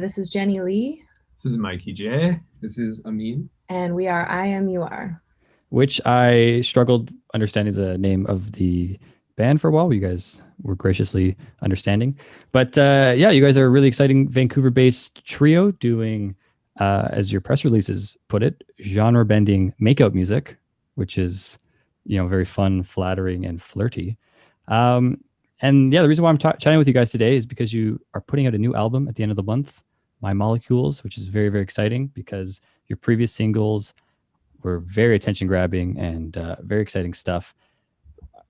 This is Jenny Lea, This is Mikey J. This is Amine. and we are Imur. Which I struggled understanding the name of the band for a while. You guys were graciously understanding. But yeah, you guys are a really exciting Vancouver-based trio doing, as your press releases put it, genre-bending makeout music, which is, very fun, flattering, and flirty. And yeah, the reason why I'm chatting with you guys today is because you are putting out a new album at the end of the month, My Molecules, which is very, very exciting because your previous singles were very attention grabbing and very exciting stuff.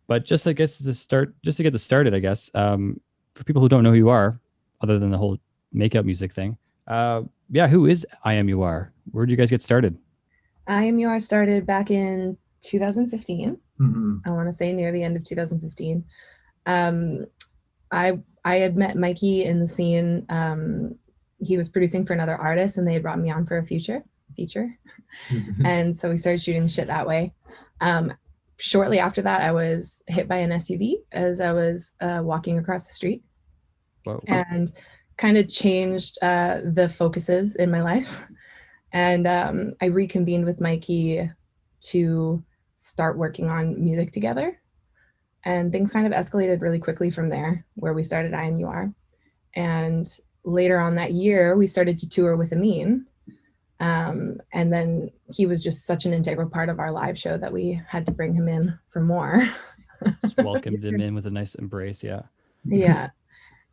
But just to get this started, I guess, for people who don't know who you are, other than the whole makeup music thing, who is IMUR? Where did you guys get started? IMUR started back in 2015. I want to say near the end of 2015. I had met Mikey in the scene. He was producing for another artist, and they had brought me on for a feature. And so we started shooting shit that way. Shortly after that, I was hit by an SUV as I was walking across the street. Whoa. And kind of changed the focuses in my life. And I reconvened with Mikey to start working on music together. And things kind of escalated really quickly from there, where we started IMUR. And later on that year, we started to tour with Amine. And then he was just such an integral part of our live show that we had to bring him in for more. Just welcomed him in with a nice embrace. Yeah. Yeah.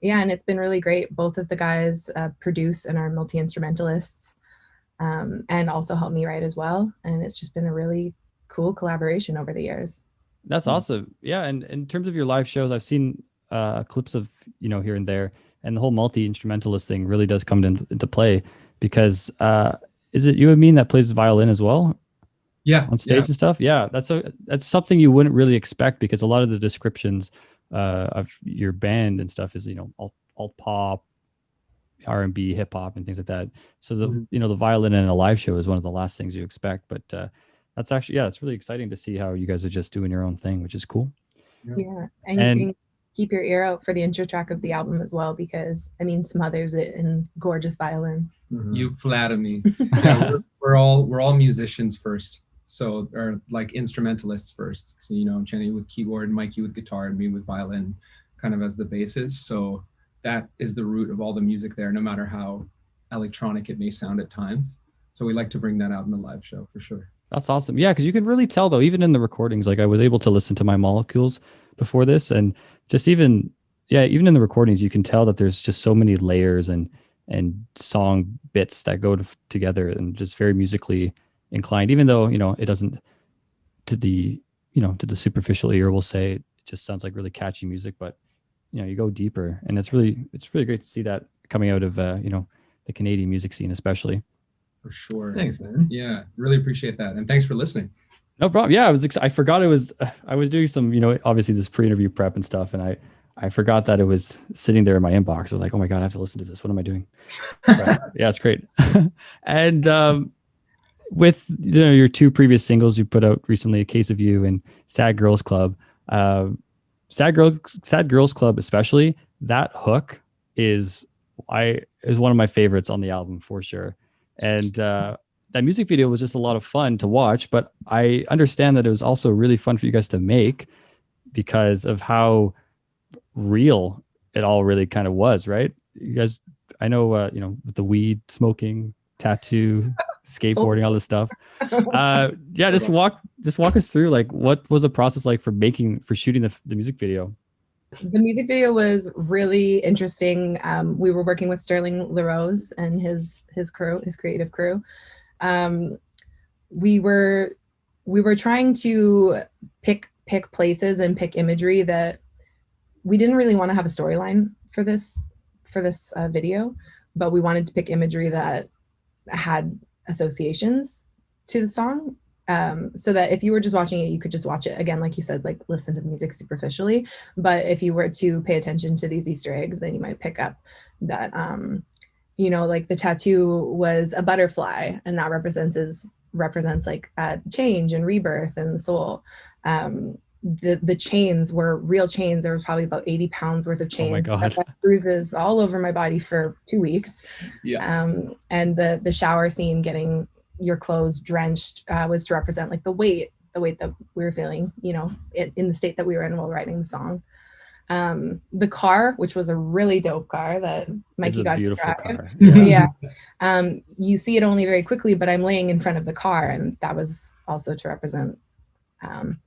And it's been really great. Both of the guys produce and are multi-instrumentalists, and also help me write as well. And it's just been a really cool collaboration over the years. That's awesome. Yeah. And in terms of your live shows, I've seen clips of, here and there, and the whole multi-instrumentalist thing really does come into play because is it you and me that plays violin as well? Yeah. On stage and stuff? Yeah. That's something you wouldn't really expect because a lot of the descriptions of your band and stuff is, alt pop, R&B, hip hop, and things like that. So the violin in a live show is one of the last things you expect. But that's actually, it's really exciting to see how you guys are just doing your own thing, which is cool. Yeah. And you can keep your ear out for the intro track of the album as well, because Amine smothers it in gorgeous violin. You flatter me. Yeah, we're all musicians first. So, or like instrumentalists first. So, Jenny with keyboard, Mikey with guitar, and me with violin kind of as the bases. So that is the root of all the music there, no matter how electronic it may sound at times. So we like to bring that out in the live show for sure. That's awesome. Yeah, because you can really tell though, even in the recordings, like I was able to listen to My Molecules before this, and just even in the recordings, you can tell that there's just so many layers and song bits that go together and just very musically inclined, even though, it doesn't to the superficial ear, we'll say it just sounds like really catchy music, but you go deeper, and it's really great to see that coming out of, the Canadian music scene, especially. For sure. Thanks, man. Yeah, really appreciate that. And thanks for listening. No problem. Yeah, I forgot I was doing some, obviously this pre-interview prep and stuff, and I forgot that it was sitting there in my inbox. I was like, oh my God, I have to listen to this. What am I doing? Yeah, it's great. And with your two previous singles you put out recently, A Case of You and Sad Girls Club, Sad Girls Club especially, that hook is one of my favorites on the album for sure. And that music video was just a lot of fun to watch, but I understand that it was also really fun for you guys to make because of how real it all really kind of was, right? You guys, I know, with the weed smoking, tattoo, skateboarding, all this stuff. Just walk us through, like, what was the process like for shooting the music video? The music video was really interesting. We were working with Sterling LaRose and his crew, his creative crew. We were trying to pick places and pick imagery that we didn't really want to have a storyline for this video, but we wanted to pick imagery that had associations to the song. So that if you were just watching it, you could just watch it again, like you said, like listen to the music superficially. But if you were to pay attention to these Easter eggs, then you might pick up that, like the tattoo was a butterfly, and that represents like change and rebirth and the soul. the chains were real chains. There was probably about 80 pounds worth of chains. Oh my God. That left bruises all over my body for 2 weeks. Yeah. And the shower scene, getting your clothes drenched, was to represent like the weight that we were feeling, you know, in the state that we were in while writing the song. The car, which was a really dope car that Mikey got to drive. Car. Yeah. You see it only very quickly, but I'm laying in front of the car, and that was also to represent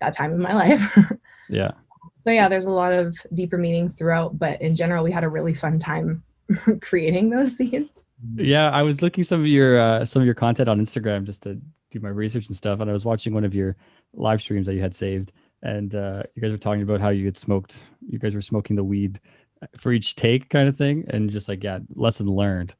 that time in my life. Yeah. So yeah, there's a lot of deeper meanings throughout, but in general, we had a really fun time creating those scenes. Yeah, I was looking some of your content on Instagram just to do my research and stuff, and I was watching one of your live streams that you had saved, and you guys were talking about how you guys were smoking the weed for each take kind of thing, and just like, yeah, lesson learned.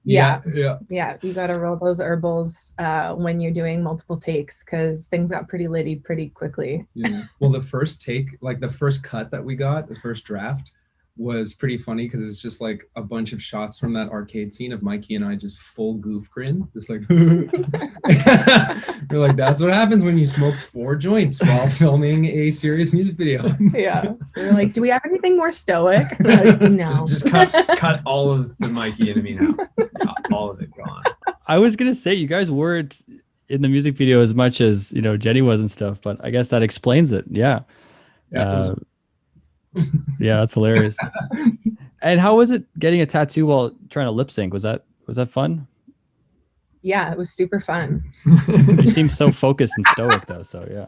Yeah, you got to roll those herbals when you're doing multiple takes, because things got pretty litty pretty quickly. Yeah. Well, the first take, like the first cut that we got, the first draft, was pretty funny because it's just like a bunch of shots from that arcade scene of Mikey and I just full goof grin, just like we're like, that's what happens when you smoke 4 joints while filming a serious music video. Yeah, we were like, do we have anything more stoic? Like, no, just cut all of the Mikey and Amine out. Got all of it gone. I was gonna say you guys weren't in the music video as much as, you know, Jenny was and stuff, but I guess that explains it. Yeah. Yeah, that's hilarious. And how was it getting a tattoo while trying to lip sync? Was that fun? Yeah, it was super fun. You seem so focused and stoic though, so yeah.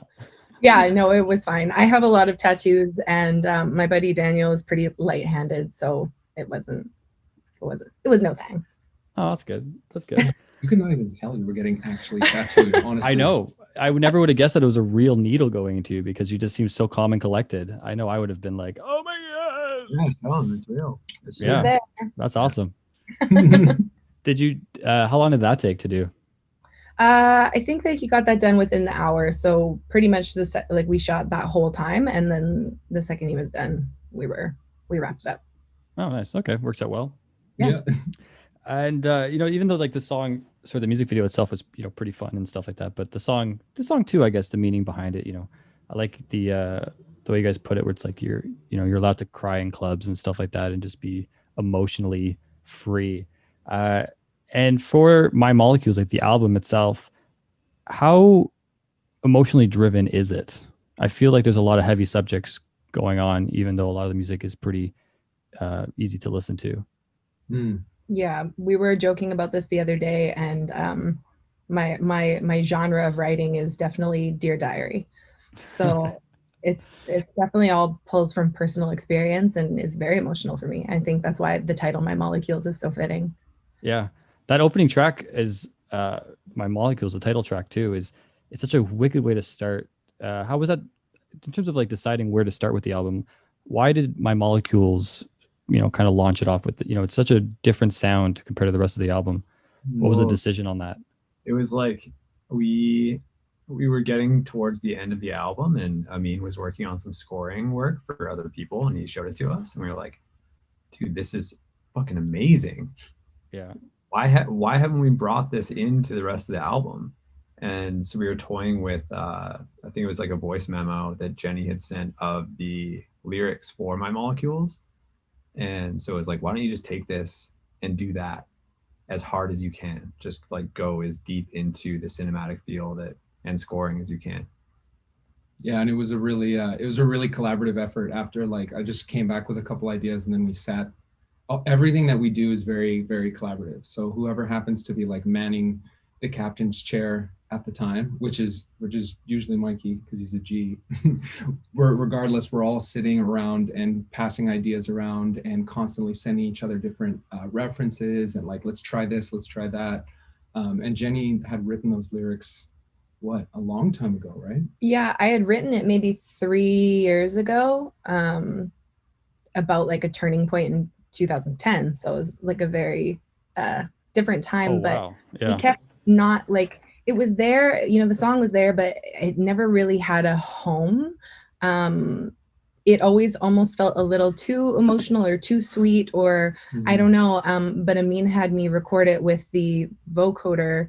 Yeah, no, it was fine. I have a lot of tattoos, and my buddy Daniel is pretty light-handed, so it was no thing. Oh, that's good. That's good. You could not even tell you were getting actually tattooed, honestly. I know. I never would have guessed that it was a real needle going into you, because you just seem so calm and collected. I know I would have been like, oh my God. Yeah, tell him it's real. Yeah, that's awesome. Did you, how long did that take to do? I think that he got that done within the hour. So pretty much we shot that whole time, and then the second he was done, we wrapped it up. Oh, nice. Okay. Works out well. Yeah. And, you know, even though like the song, sort of the music video itself was, you know, pretty fun and stuff like that, but the song too, I guess the meaning behind it, you know, I like the way you guys put it, where it's like you're allowed to cry in clubs and stuff like that and just be emotionally free. And for My Molecules, like the album itself, how emotionally driven is it? I feel like there's a lot of heavy subjects going on, even though a lot of the music is pretty easy to listen to. Yeah, we were joking about this the other day, and my genre of writing is definitely Dear Diary. So it's definitely all pulls from personal experience and is very emotional for me. I think that's why the title My Molecules is so fitting. Yeah, that opening track is My Molecules, the title track too, it's such a wicked way to start. How was that in terms of like deciding where to start with the album? Why did My Molecules, you know, kind of launch it off with, you know, it's such a different sound compared to the rest of the album? What was the decision on that? It was like we were getting towards the end of the album, and Amine was working on some scoring work for other people, and he showed it to us, and we were like, dude, this is fucking amazing. Yeah. Why haven't we brought this into the rest of the album? And so we were toying with I think it was like a voice memo that Jenny had sent of the lyrics for My Molecules. And so it was like, why don't you just take this and do that as hard as you can? Just like go as deep into the cinematic feel and scoring as you can. Yeah, and it was a really collaborative effort. After like I just came back with a couple ideas, and then we sat. Everything that we do is very, very collaborative. So whoever happens to be like manning the captain's chair at the time, which is usually Mikey because he's a G. Regardless, we're all sitting around and passing ideas around and constantly sending each other different references and like, let's try this, let's try that. And Jenny had written those lyrics, a long time ago, right? Yeah, I had written it maybe 3 years ago, about like a turning point in 2010. So it was like a very different time, wow. Yeah. We kept not like, it was there, you know, the song was there, but it never really had a home. It always almost felt a little too emotional or too sweet, or I don't know. But Amine had me record it with the vocoder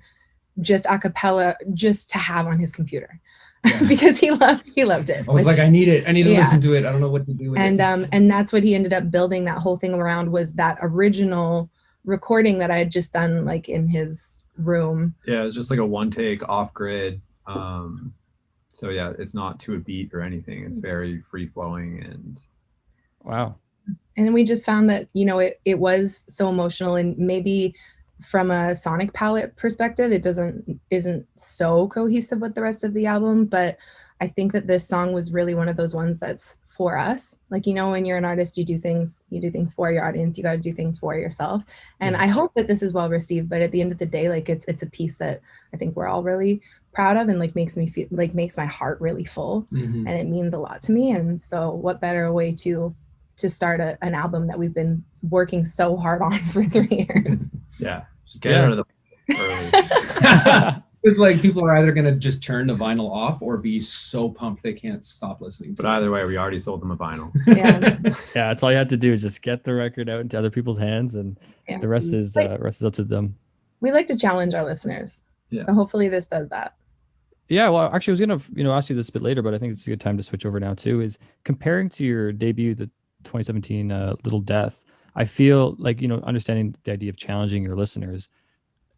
just a cappella, just to have on his computer. because he loved it. I was like, I need it. I need to Yeah. listen to it. I don't know what to do with it. And that's what he ended up building that whole thing around, was that original recording that I had just done like in his room. Yeah, it was just like a one take off grid. So yeah, it's not to a beat or anything. It's very free flowing and Wow. And we just found that, you know, it was so emotional, and maybe from a sonic palette perspective, it isn't so cohesive with the rest of the album. But I think that this song was really one of those ones that's for us. Like, you know, when you're an artist, you do things for your audience, you got to do things for yourself. And I hope that this is well received, but at the end of the day, like it's a piece that I think we're all really proud of, and like makes me feel like makes my heart really full. And it means a lot to me. And so what better way to start an album that we've been working so hard on for 3 years. Yeah, just get it out of the early. It's like people are either going to just turn the vinyl off or be so pumped they can't stop listening to But either way, we already sold them a vinyl. Yeah. Yeah, that's all you had to do, is just get the record out into other people's hands, and the rest is up to them. We like to challenge our listeners. Yeah. So hopefully this does that. Yeah, well, actually, I was gonna ask you this a bit later, but I think it's a good time to switch over now too. Is comparing to your debut, the 2017 Little Death, I feel like, understanding the idea of challenging your listeners,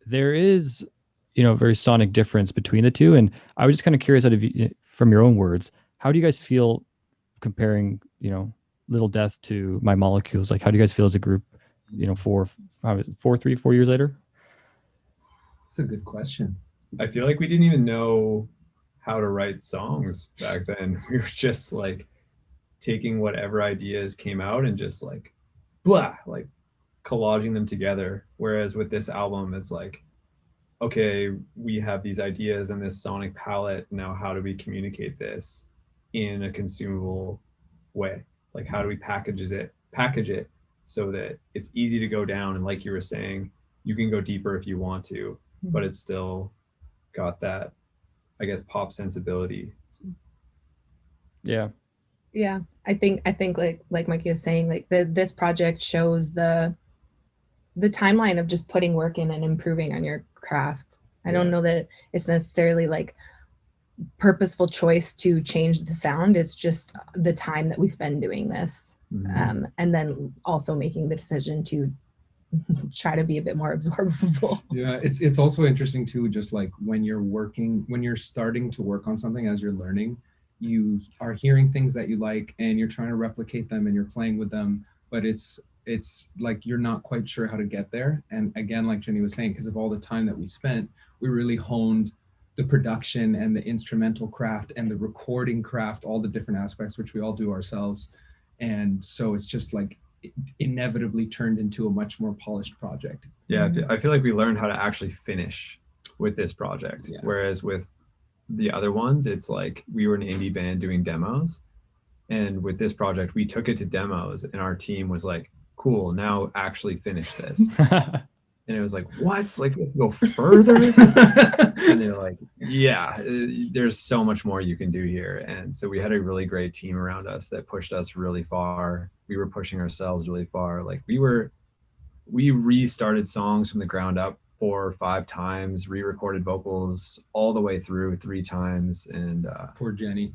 there is, a very sonic difference between the two. And I was just kind of curious, from your own words, how do you guys feel comparing, Little Death to My Molecules? Like, how do you guys feel as a group, 4 years later? That's a good question. I feel like we didn't even know how to write songs back then. We were just like taking whatever ideas came out and just like collaging them together. Whereas with this album, it's like, okay, we have these ideas and this sonic palette. Now, how do we communicate this in a consumable way? Like, how do we package it so that it's easy to go down? And like you were saying, you can go deeper if you want to, but it's still got that, I guess, pop sensibility. Yeah. Yeah, I think like Mikey is saying, like this project shows the timeline of just putting work in and improving on your craft. I don't know that it's necessarily like purposeful choice to change the sound. It's just the time that we spend doing this, and then also making the decision to try to be a bit more absorbable. Yeah, it's also interesting too, just like when you're starting to work on something as you're learning, you are hearing things that you like and you're trying to replicate them and you're playing with them, but it's like you're not quite sure how to get there. And again, like Jenny was saying, because of all the time that we spent, we really honed the production and the instrumental craft and the recording craft, all the different aspects, which we all do ourselves. And so it's just like inevitably turned into a much more polished project. Yeah, I feel like we learned how to actually finish with this project. Whereas with the other ones, it's like we were an indie band doing demos, and with this project we took it to demos and our team was like, cool, now actually finish this. And it was like, what? Like, we have to go further? And they're like, yeah, there's so much more you can do here. And so we had a really great team around us that pushed us really far. We were pushing ourselves really far. Like, we restarted songs from the ground up 4 or 5 times, re-recorded vocals all the way through 3 times. And Poor Jenny.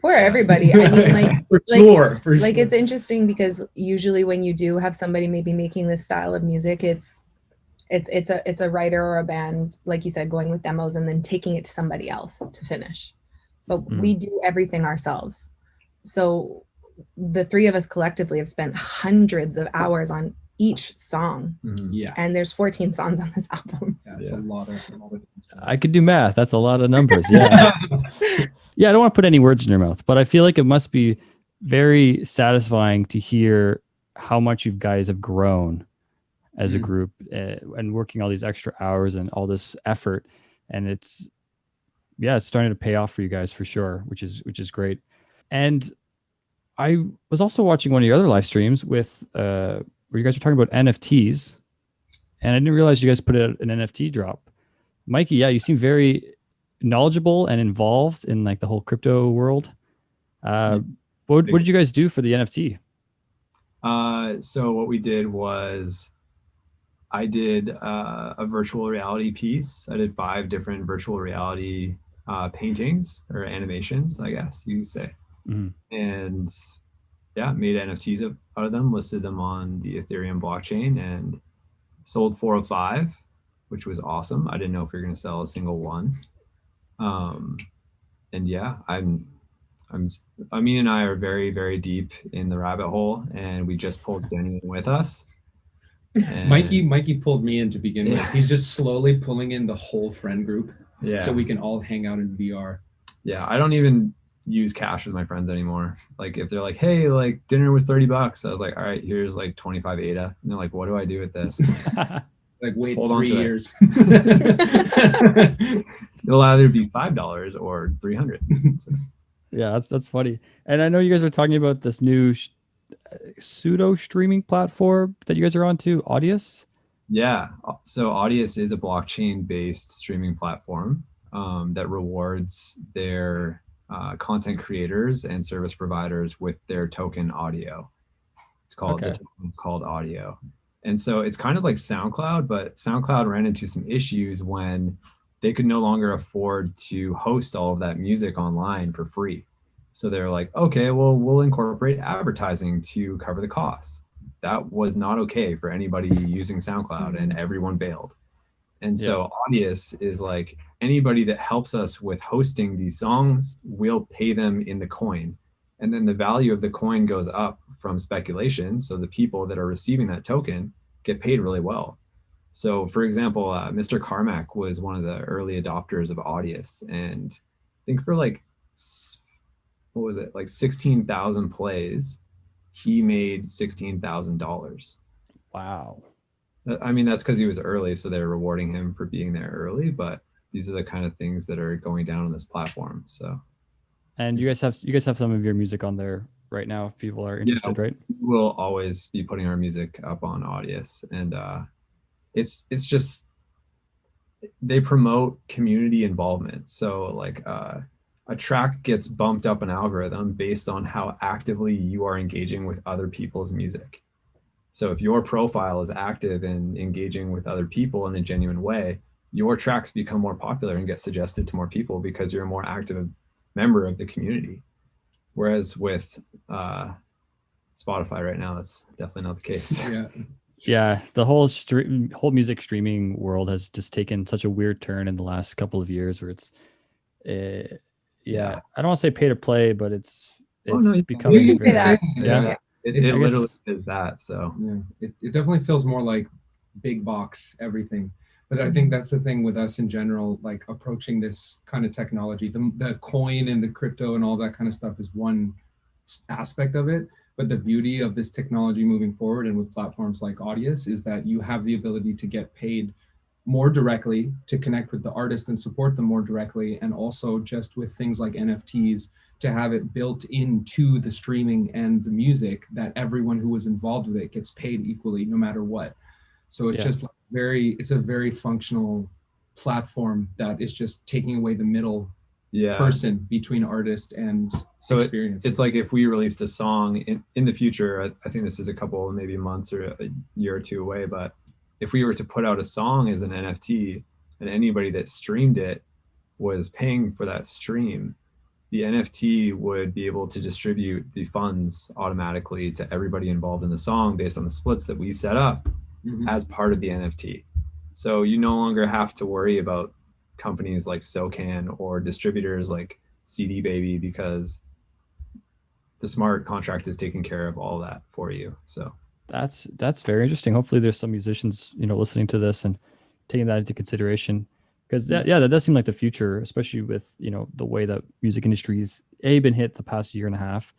Poor everybody. I mean, like, for sure. It's interesting because usually when you do have somebody maybe making this style of music, it's a writer or a band, like you said, going with demos and then taking it to somebody else to finish. But we do everything ourselves. So the 3 of us collectively have spent hundreds of hours on each song. Yeah. And there's 14 songs on this album. Yeah, it's a lot of I could do math. That's a lot of numbers. Yeah. Yeah, I don't want to put any words in your mouth, but I feel like it must be very satisfying to hear how much you guys have grown as a group, and working all these extra hours and all this effort. And it's starting to pay off for you guys for sure, which is great. And I was also watching one of your other live streams with where you guys were talking about NFTs, and I didn't realize you guys put out an NFT drop. Mikey, you seem very knowledgeable and involved in like the whole crypto world. What did you guys do for the NFT? So what we did was I did a virtual reality piece. I did 5 different virtual reality paintings or animations, I guess you could say. Mhm. And yeah, made NFTs out of them, listed them on the Ethereum blockchain, and sold 405, which was awesome. I didn't know if we were going to sell a single one. And yeah, Amin and I are very, very deep in the rabbit hole, and we just pulled Jenny in with us. And Mikey pulled me in to begin with. Yeah. He's just slowly pulling in the whole friend group yeah, so we can all hang out in VR. yeah, I don't even use cash with my friends anymore. Like if they're like, hey, like dinner was $30, I was like, all right, here's like 25 ADA. And they're like, what do I do with this? Like wait Hold on 3 to it. years. It'll either be $5 or 300. So, Yeah, that's funny. And I know you guys are talking about this new pseudo streaming platform that you guys are on to, Audius. yeah, so Audius is a blockchain-based streaming platform that rewards their content creators and service providers with their token audio. It's called Okay. the token called audio. And so it's kind of like SoundCloud, but SoundCloud ran into some issues when they could no longer afford to host all of that music online for free. So they're like, okay, well, we'll incorporate advertising to cover the costs. That was not okay for anybody using SoundCloud, and everyone bailed. And so Audius is like, anybody that helps us with hosting these songs, we'll pay them in the coin. And then the value of the coin goes up from speculation. So the people that are receiving that token get paid really well. So for example, Mr. Carmack was one of the early adopters of Audius. And I think for like, what was it? Like 16,000 plays, he made $16,000. Wow. I mean, that's because he was early, so they're rewarding him for being there early. But these are the kind of things that are going down on this platform. So, And you guys have some of your music on there right now if people are interested, right? we'll always be putting our music up on Audius, and it's just they promote community involvement. So like a track gets bumped up an algorithm based on how actively you are engaging with other people's music. So if your profile is active and engaging with other people in a genuine way, your tracks become more popular and get suggested to more people because you're a more active member of the community. Whereas with Spotify right now, that's definitely not the case. Yeah. Yeah, the whole music streaming world has just taken such a weird turn in the last couple of years where it's Yeah. I don't want to say pay to play, but it's Oh, no, becoming you can say that. yeah. It I literally guess- is that. So Yeah, it definitely feels more like big box everything. But I think that's the thing with us in general, like approaching this kind of technology. The coin and the crypto and all that kind of stuff is one aspect of it. But the beauty of this technology moving forward and with platforms like Audius is that you have the ability to get paid more directly, to connect with the artist and support them more directly, and also just with things like NFTs, to have it built into the streaming and the music that everyone who was involved with it gets paid equally no matter what. So it's just like it's a very functional platform that is just taking away the middle person between artist and experience. It's like if we released a song in the future, I think this is a couple maybe months or a year or two away, but if we were to put out a song as an NFT and anybody that streamed it was paying for that stream, the NFT would be able to distribute the funds automatically to everybody involved in the song based on the splits that we set up as part of the NFT. So you no longer have to worry about companies like SoCan or distributors like CD Baby, because the smart contract is taking care of all that for you. So that's very interesting. Hopefully there's some musicians, listening to this and taking that into consideration, because that does seem like the future, especially with, the way that music industry's been hit the past year and a half.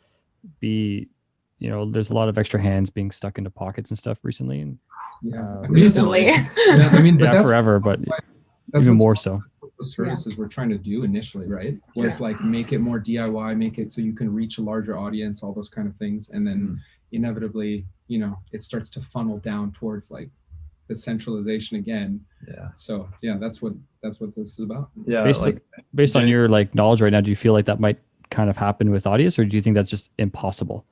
There's a lot of extra hands being stuck into pockets and stuff recently. And recently. But forever, but that's even what's more so. The services we're trying to do initially, right? Was like make it more DIY, make it so you can reach a larger audience, all those kind of things. And then inevitably, it starts to funnel down towards like the centralization again. Yeah. So yeah, that's what this is about. Yeah. Based on your knowledge right now, do you feel like that might kind of happen with Audius, or do you think that's just impossible?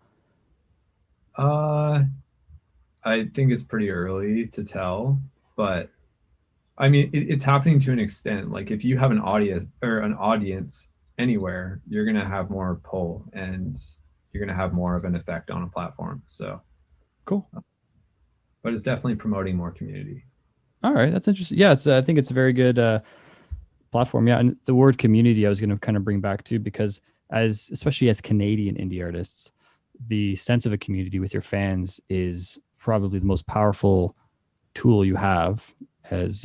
I think it's pretty early to tell, but I mean, it's happening to an extent. Like if you have an audience anywhere, you're gonna have more pull and you're gonna have more of an effect on a platform. So Cool. but it's definitely promoting more community. All right, that's interesting. Yeah, I think it's a very good platform. Yeah, and the word community I was going to kind of bring back to, because especially as Canadian indie artists, the sense of a community with your fans is probably the most powerful tool you have as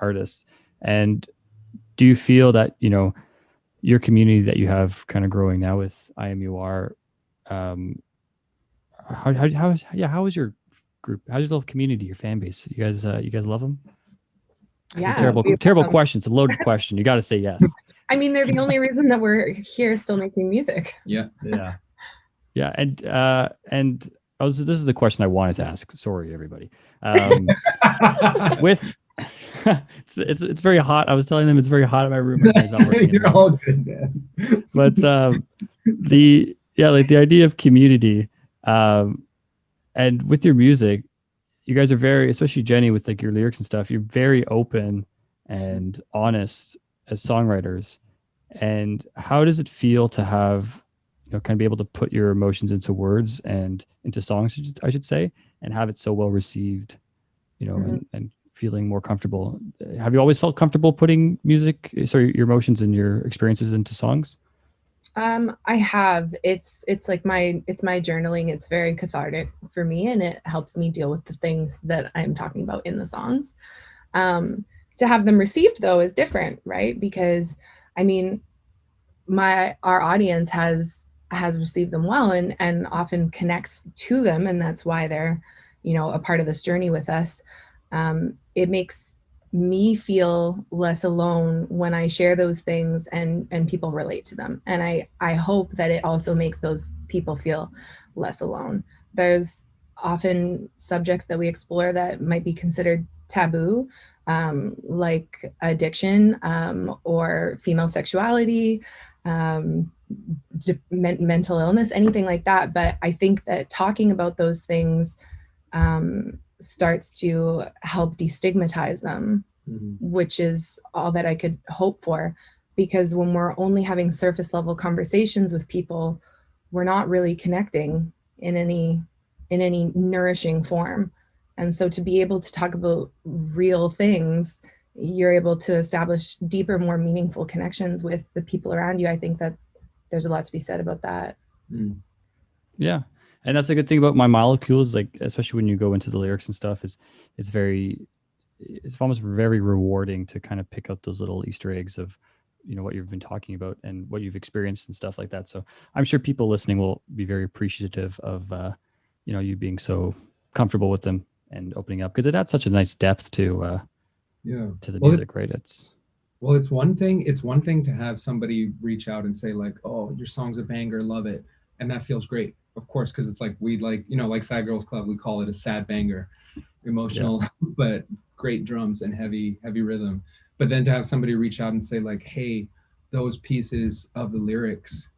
artists. And do you feel that, you know, your community that you have kind of growing now with IMUR, how is your group? How's your little community, your fan base? You guys love them? Yeah, it's a terrible question. It's a loaded question. You got to say yes. I mean, they're the only reason that we're here still making music. Yeah. And this is the question I wanted to ask. Sorry, everybody. With it's very hot. I was telling them it's very hot in my room. It's not working. You're all good, man. But the idea of community, and with your music, you guys are very, especially Jenny, with like your lyrics and stuff, you're very open and honest as songwriters. And how does it feel to have, you know, kind of be able to put your emotions into words and into songs, I should say, and have it so well received, you know, and feeling more comfortable? Have you always felt comfortable putting your emotions and your experiences into songs? I have. It's like my journaling. It's very cathartic for me, and it helps me deal with the things that I'm talking about in the songs. To have them received though is different, right? Because I mean, our audience has received them well and often connects to them, and that's why they're, you know, a part of this journey with us. It makes me feel less alone when I share those things and people relate to them. And I hope that it also makes those people feel less alone. There's often subjects that we explore that might be considered taboo, like addiction, or female sexuality, mental illness, anything like that. But I think that talking about those things starts to help destigmatize them, which is all that I could hope for. Because when we're only having surface level conversations with people, we're not really connecting in any nourishing form. And so to be able to talk about real things, you're able to establish deeper, more meaningful connections with the people around you. I think that there's a lot to be said about that. Yeah. And that's a good thing about My Molecules, like, especially when you go into the lyrics and stuff, it's almost very rewarding to kind of pick up those little Easter eggs of, you know, what you've been talking about and what you've experienced and stuff like that. So I'm sure people listening will be very appreciative of, you know, you being so comfortable with them and opening up, because it adds such a nice depth to the music, right? It's one thing to have somebody reach out and say like, oh, your song's a banger, love it. And that feels great, of course, because it's like, like Sad Girls Club, we call it a sad banger, emotional, but great drums and heavy rhythm. But then to have somebody reach out and say like, hey, those pieces of the lyrics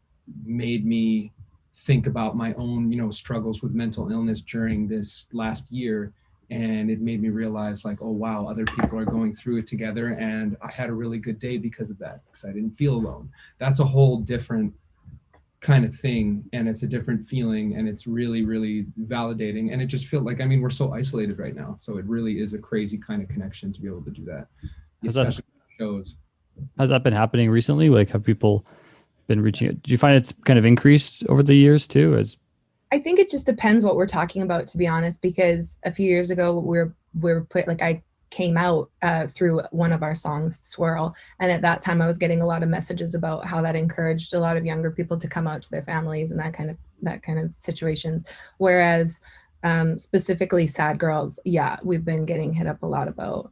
made me think about my own, you know, struggles with mental illness during this last year. And it made me realize like, oh, wow, other people are going through it together. And I had a really good day because of that, because I didn't feel alone. That's a whole different kind of thing. And it's a different feeling. And it's really, really validating. And it just feels like, I mean, we're so isolated right now. So it really is a crazy kind of connection to be able to do that. Especially shows. Has that been happening recently? Like, have people been reaching out? Do you find it's kind of increased over the years too? I think it just depends what we're talking about, to be honest, because a few years ago I came out through one of our songs, Swirl. And at that time I was getting a lot of messages about how that encouraged a lot of younger people to come out to their families and that kind of situations. Whereas specifically Sad Girls, we've been getting hit up a lot about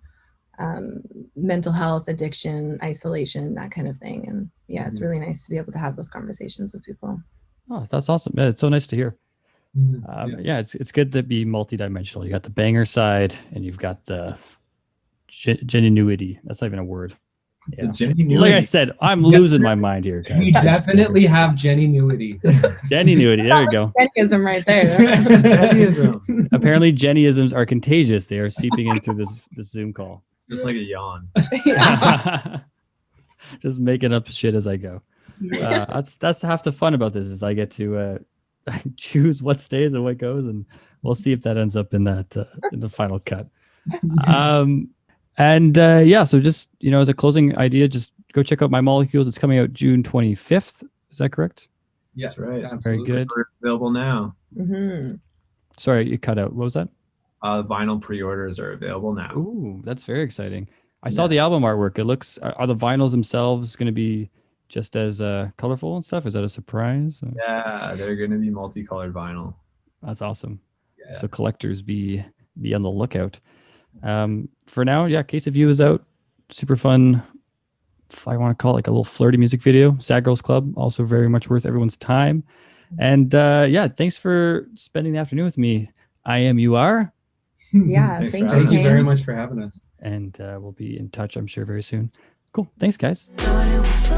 mental health, addiction, isolation, that kind of thing. And it's really nice to be able to have those conversations with people. Oh, that's awesome. Yeah, it's so nice to hear. It's good to be multidimensional. You got the banger side and you've got the genuity. That's not even a word. Yeah. Like I said, I'm losing my mind here, guys. We definitely have Genuity. Genuity. There we go. Jennyism right there. Jennyism. Apparently, Jennyisms are contagious. They are seeping in through this Zoom call. Just like a yawn. Just making up shit as I go. That's half the fun about this is I get to choose what stays and what goes, and we'll see if that ends up in that in the final cut. So just as a closing idea, just go check out My Molecules. It's coming out June 25th. Is that correct? Yeah, That's right. absolutely. Very good. We're available now. Mhm. Sorry, you cut out. What was that? Vinyl pre-orders are available now. Ooh, that's very exciting. I saw the album artwork. It looks. Are the vinyls themselves going to be just as colorful and stuff? Is that a surprise? Yeah, they're going to be multicolored vinyl. That's awesome. Yeah. So collectors be on the lookout. For now, Case of You is out. Super fun. If I want to call it like a little flirty music video. Sad Girls Club, also very much worth everyone's time. And thanks for spending the afternoon with me. I am Imur. Yeah, Thanks thank for you, Thank you Kane. very much for having us. And we'll be in touch, I'm sure, very soon. Cool. Thanks, guys. Thought it was